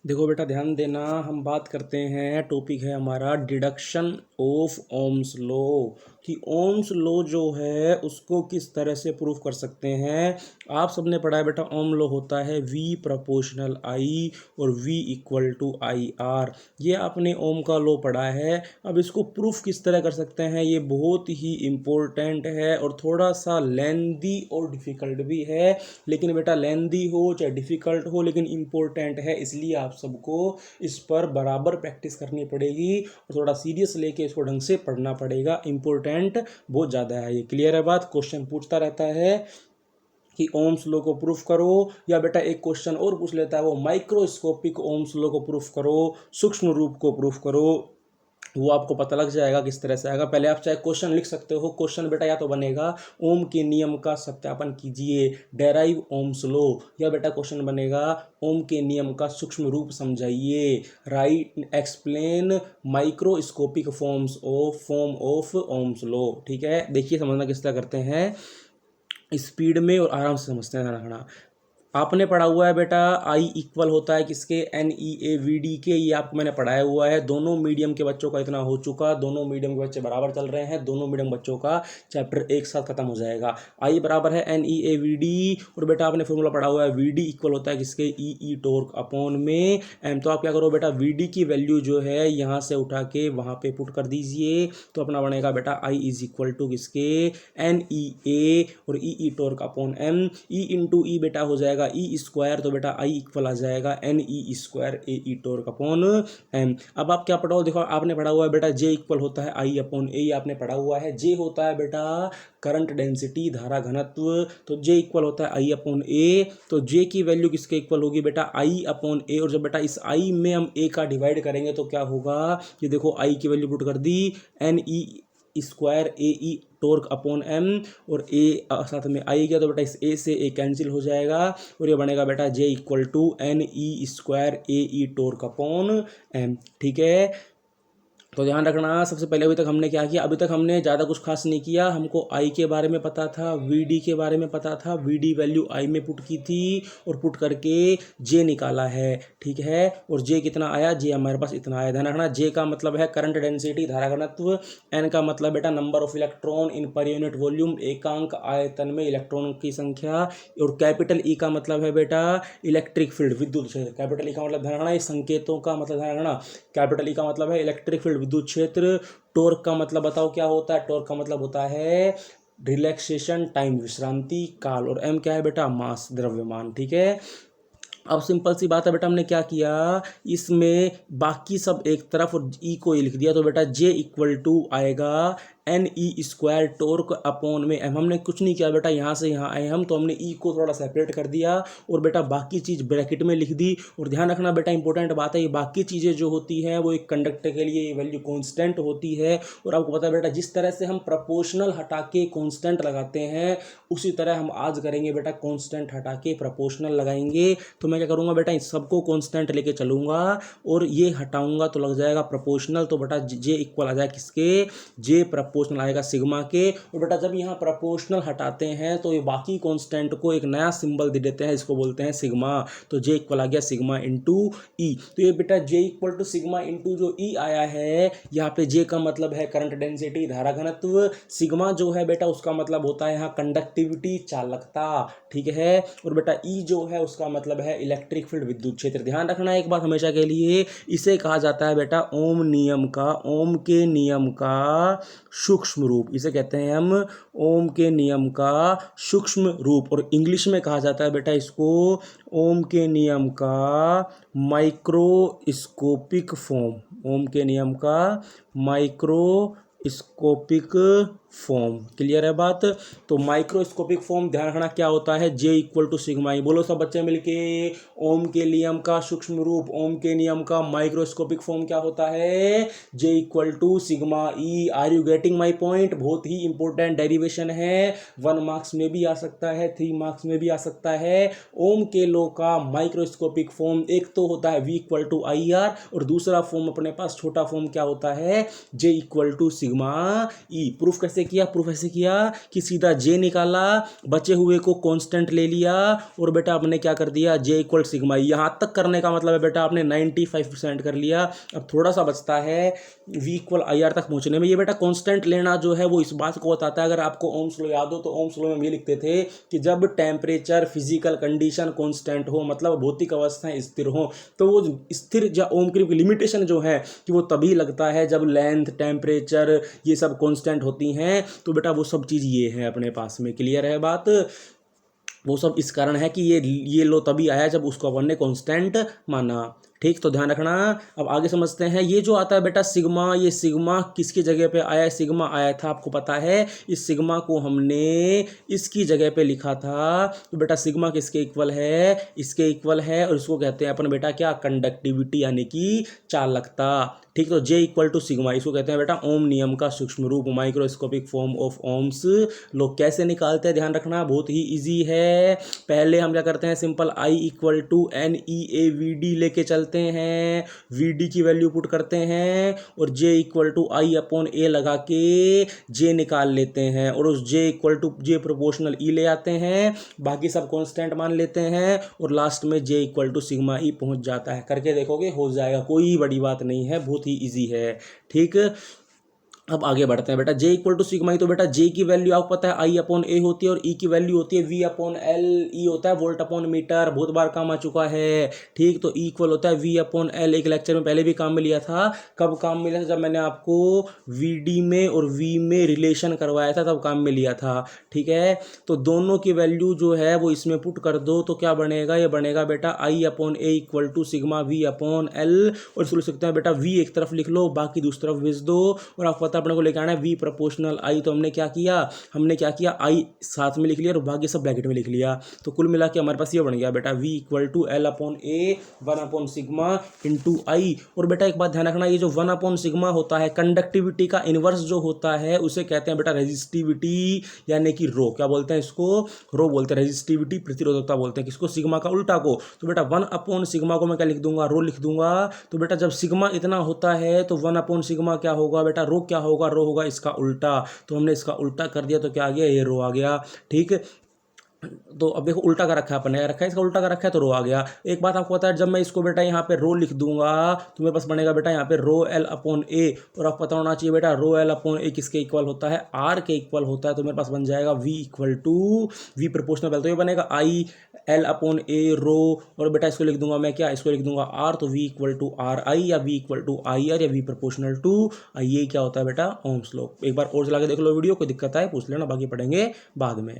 देखो बेटा ध्यान देना, हम बात करते हैं, टॉपिक है हमारा डिडक्शन ऑफ ओम्स लॉ कि ओम्स लॉ जो है उसको किस तरह से प्रूफ कर सकते हैं। आप सबने पढ़ा है बेटा, ओम लॉ होता है V प्रोपोर्शनल I और V इक्वल टू IR। ये आपने ओम का लॉ पढ़ा है। अब इसको प्रूफ किस तरह कर सकते हैं, ये बहुत ही इम्पोर्टेंट है और थोड़ा सा लेंदी और डिफ़िकल्ट भी है। लेकिन बेटा लेंदी हो चाहे डिफ़िकल्ट हो लेकिन इम्पोर्टेंट है, इसलिए आप सबको इस पर बराबर प्रैक्टिस करनी पड़ेगी और थोड़ा सीरियस लेके इसको ढंग से पढ़ना पड़ेगा। इम्पोर्टेंट बहुत ज़्यादा है ये। क्लियर है बात? क्वेश्चन पूछता रहता है कि ओम्स लॉ को प्रूफ करो, या बेटा एक क्वेश्चन और पूछ लेता है वो माइक्रोस्कोपिक ओम्स लॉ को प्रूफ करो, सूक्ष्म रूप को प्रूफ करो। वो आपको पता लग जाएगा किस तरह से आएगा। पहले आप चाहे क्वेश्चन लिख सकते हो। क्वेश्चन बेटा या तो बनेगा ओम के नियम का सत्यापन कीजिए, डेराइव ओम्स लॉ, या बेटा क्वेश्चन बनेगा ओम के नियम का सूक्ष्म रूप समझाइए, right, explain microscopic form of Ohm's law. ठीक है, देखिए समझना किस तरह करते हैं, स्पीड में और आराम से समझते हैं। रखना, आपने पढ़ा हुआ है बेटा आई इक्वल होता है किसके, NEAVD के। ये आपको मैंने पढ़ाया हुआ है। दोनों मीडियम के बच्चों का इतना हो चुका, दोनों मीडियम के बच्चे बराबर चल रहे हैं, दोनों मीडियम बच्चों का चैप्टर एक साथ खत्म हो जाएगा। आई बराबर है NEAVD, और बेटा आपने फॉर्मूला पढ़ा हुआ है VD इक्वल होता है किसके, E टॉर्क अपॉन में M। तो आप क्या करो बेटा, VD की वैल्यू जो है यहाँ से उठा के वहाँ पे पुट कर दीजिए, तो अपना बनेगा बेटा I इज इक्वल टू किसके, NEA और E torque upon M। E into E बेटा हो जाएगा ई स्क्वायर, तो बेटा आई इक्वल आ जाएगा NE square AE torque upon M। अब आप क्या पढ़ो, देखो आपने पढ़ा हुआ है बेटा J इक्वल होता है I अपॉन A, आपने पढ़ा हुआ है। J होता है बेटा करंट डेंसिटी, धारा घनत्व, तो J इक्वल होता है I अपॉन A। तो J की वैल्यू किसके इक्वल होगी बेटा, I अपॉन A, और जब बेटा इस I में हम A का डिवाइड करेंगे तो क्या होगा, ये देखो I की वैल्यू पुट कर दी, NE square AE torque upon M, और A साथ में आई गया तो बेटा इस A से A कैंसिल हो जाएगा, और ये बनेगा बेटा J equal to NE square AE torque upon M। ठीक है, तो ध्यान रखना। सबसे पहले अभी तक हमने क्या किया, अभी तक हमने ज़्यादा कुछ खास नहीं किया। हमको I के बारे में पता था, VD के बारे में पता था, VD वैल्यू I में पुट की थी और पुट करके J निकाला है। ठीक है, और J कितना आया, J हमारे पास इतना आया। ध्यान रखना, J का मतलब है करंट डेंसिटी, धारा घनत्व, N का मतलब बेटा number of electron in per unit volume, एकांक आयतन में इलेक्ट्रॉन की संख्या, और कैपिटल E का मतलब है बेटा इलेक्ट्रिक फील्ड, विद्युत क्षेत्र। कैपिटल E का मतलब ध्यान रखना, ये संकेतों का मतलब ध्यान रखना, कैपिटल E का मतलब है इलेक्ट्रिक फील्ड, विद्युत क्षेत्र। टॉर्क का मतलब बताओ क्या होता है, टॉर्क का मतलब होता है रिलैक्सेशन टाइम, विश्रांति काल, और M क्या है बेटा, मास, द्रव्यमान। ठीक है, अब सिंपल सी बात है बेटा, हमने क्या किया, इसमें बाकी सब एक तरफ और E को ही लिख दिया, तो बेटा J इक्वल टू आएगा NE स्क्वायर टॉर्क अपॉन में M। हमने कुछ नहीं किया बेटा, यहाँ से यहाँ आए हम तो हमने E को थोड़ा सेपरेट कर दिया और बेटा बाकी चीज़ ब्रैकेट में लिख दी। और ध्यान रखना बेटा, इंपॉर्टेंट बात है, ये बाकी चीज़ें जो होती हैं वो एक कंडक्टर के लिए वैल्यू कांस्टेंट होती है। और आपको पता है बेटा, जिस तरह से हम प्रपोर्शनल हटा के कांस्टेंट लगाते हैं उसी तरह हम आज करेंगे बेटा, कांस्टेंट हटा के प्रपोर्शनल लगाएंगे। तो मैं क्या करूँगा बेटा, इस सबको कांस्टेंट लेके चलूँगा और ये हटाऊँगा तो लग जाएगा प्रपोर्शनल, तो बेटा J इक्वल आ जाएगा किसके, J प्रपोर्शनल आएगा सिग्मा के। और बेटा जब यहाँ प्रपोर्शनल हटाते हैं तो ये बाकी कांस्टेंट को एक नया सिंबल दे देते हैं, इसको बोलते हैं सिग्मा। तो J इक्वल आ गया सिग्मा इंटू ई। तो ये बेटा J equal to sigma into जो ई आया है, यहाँ पे J का मतलब है करंट डेंसिटी, धारा घनत्व, सिग्मा जो है बेटा उसका मतलब होता है यहाँ कंडक्टिविटी, चालकता। ठीक है, और बेटा ई जो है उसका मतलब है इलेक्ट्रिक फील्ड, विद्युत क्षेत्र। ध्यान रखना एक बात हमेशा के लिए, इसे कहा जाता है बेटा ओम नियम का, ओम के नियम का सूक्ष्म रूप, इसे कहते हैं हम ओम के नियम का सूक्ष्म रूप। और इंग्लिश में कहा जाता है बेटा इसको ओम के नियम का माइक्रोस्कोपिक फॉर्म, ओम के नियम का माइक्रोस्कोपिक फॉर्म। क्लियर है बात? तो माइक्रोस्कोपिक फॉर्म ध्यान रखना क्या होता है, J equal to sigma E. बोलो सब बच्चे मिलके, ओम के नियम का सूक्ष्म रूप, ओम के नियम का माइक्रोस्कोपिक फॉर्म क्या होता है, J equal to sigma E. Are you getting my point? बहुत ही इंपॉर्टेंट डेरिवेशन है, 1 मार्क्स में भी आ सकता है, 3 मार्क्स में भी आ सकता है। ओम के लॉ का माइक्रोस्कोपिक फॉर्म एक तो होता है V इक्वल टू IR, और दूसरा फॉर्म अपने पास छोटा फॉर्म क्या होता है, J equal to sigma sigma E. Proof कैसे किया? प्रूफ ऐसे किया कि सीधा जे निकाला, बचे हुए को कांस्टेंट ले लिया और बेटा आपने क्या कर दिया, जे इक्वल सिग्मा ई। यहाँ तक करने का मतलब है बेटा आपने 95% कर लिया। अब थोड़ा सा बचता है वी इक्वल आई आर तक पहुंचने में। ये बेटा कांस्टेंट लेना जो है वो इस बात को बताता है, अगर आपको ओम्स लॉ याद हो तो ओम्स लॉ में हम ये लिखते थे कि जब टेम्परेचर, फिजिकल कंडीशन कांस्टेंट हो, मतलब भौतिक अवस्थाएं स्थिर हो, तो वो स्थिर या ओम की लिमिटेशन जो है कि वो तभी लगता है जब लेंथ, टेम्परेचर ये सब कांस्टेंट होती हैं। तो बेटा वो सब चीज़ ये है अपने पास में। क्लियर है बात? वो सब इस कारण है कि ये लो तभी आया जब उसको अपन ने कांस्टेंट माना। ठीक, तो ध्यान रखना। अब आगे समझते हैं। ये जो आता है बेटा सिग्मा, ये सिग्मा किसकी जगह पे आया है? सिग्मा आया था, आपको पता है। इस सिग्मा को हमने इसकी जगह पे लिखा था। तो बेटा सिग्मा किसके इक्वल है? इसके इक्वल है। और इसको कहते हैं अपन बेटा क्या? कंडक्टिविटी यानी कि चालकता। ठीक, तो जे इक्वल टू सिग्मा, इसको कहते हैं बेटा ओम नियम का सूक्ष्म रूप, microscopic form of Ohm's law. कैसे निकालते हैं ध्यान रखना, बहुत ही इजी है। पहले हम क्या करते हैं, simple I equal to N E A V D लेके चलते हैं, वी डी की वैल्यू पुट करते हैं और J equal to I upon A लगा के जे निकाल लेते हैं और उस J equal to J proportional E ले आते हैं, बाकी सब कांस्टेंट मान लेते हैं और लास्ट में जे इक्वल टू सिग्मा ई पहुंच जाता है। करके देखोगे हो जाएगा, कोई बड़ी बात नहीं है, बहुत ही इजी है। ठीक, अब आगे बढ़ते हैं बेटा। जे इक्वल टू सिग्मा ई, तो बेटा जे की वैल्यू आपको पता है आई अपॉन ए होती है और ई की वैल्यू होती है वी अपॉन एल। ई होता है वोल्ट अपॉन मीटर, बहुत बार काम आ चुका है। ठीक, तो ई इक्वल होता है वी अपॉन एल। एक लेक्चर में पहले भी काम में लिया था। कब काम में लिया था? जब मैंने आपको वी डी में और वी में रिलेशन करवाया था तब काम में लिया था। ठीक है, तो दोनों की वैल्यू जो है वो इसमें पुट कर दो तो क्या बनेगा? ये बनेगा बेटा I upon A equal to sigma V upon L. और इसको लिख सकते हैं बेटा वी एक तरफ लिख लो, बाकी दूसरी तरफ भेज दो। और आपको अपने को लेकर आना है वी प्रोपोर्शनल आई। तो हमने क्या किया, आई साथ में लिख लिया और बाकी सब ब्रैकेट में लिख लिया। तो कुल मिला के हमारे पास ये बन गया बेटा V equal to L upon A 1 upon sigma into I. और बेटा एक बात ध्यान रखना, ये जो 1 अपॉन सिग्मा होता है, कंडक्टिविटी का इनवर्स जो होता है उसे कहते हैं बेटा रेजिस्टिविटी, यानी कि रो। क्या बोलते हैं इसको? रो बोलते हैं। रेजिस्टिविटी प्रतिरोधकता बोलते हैं किसको? सिग्मा का उल्टा को। तो बेटा 1 अपॉन सिग्मा को मैं क्या लिख दूंगा? रो लिख दूंगा। तो बेटा जब सिग्मा इतना होता है तो 1 अपॉन सिग्मा क्या होगा बेटा? रो क्या होगा? रो होगा इसका उल्टा। तो हमने इसका उल्टा कर दिया तो क्या आ गया? ये रो आ गया। ठीक, तो अब देखो उल्टा का रखा है, अपन रखा है इसका उल्टा का रखा है तो रो आ गया। एक बात आपको पता है, जब मैं इसको बेटा यहाँ पे रो लिख दूंगा तो मेरे पास बनेगा बेटा यहाँ पे रो एल अपॉन ए। और आप पता होना चाहिए बेटा रो एल अपॉन ए किसके इक्वल होता है? आर के इक्वल होता है। तो मेरे पास बन जाएगा V equal to V proportional. तो ये बनेगा आई एल अपॉन ए रो। और बेटा इसको लिख दूंगा मैं क्या? इसको लिख दूंगा आर। तो V equal to R I या V equal to I R या वी प्रोपोर्शनल टू आई। ये क्या होता है बेटा? Ohm's law. एक बार और चला के देख लो वीडियो, कोई दिक्कत आए पूछ लेना, बाकी पढ़ेंगे बाद में।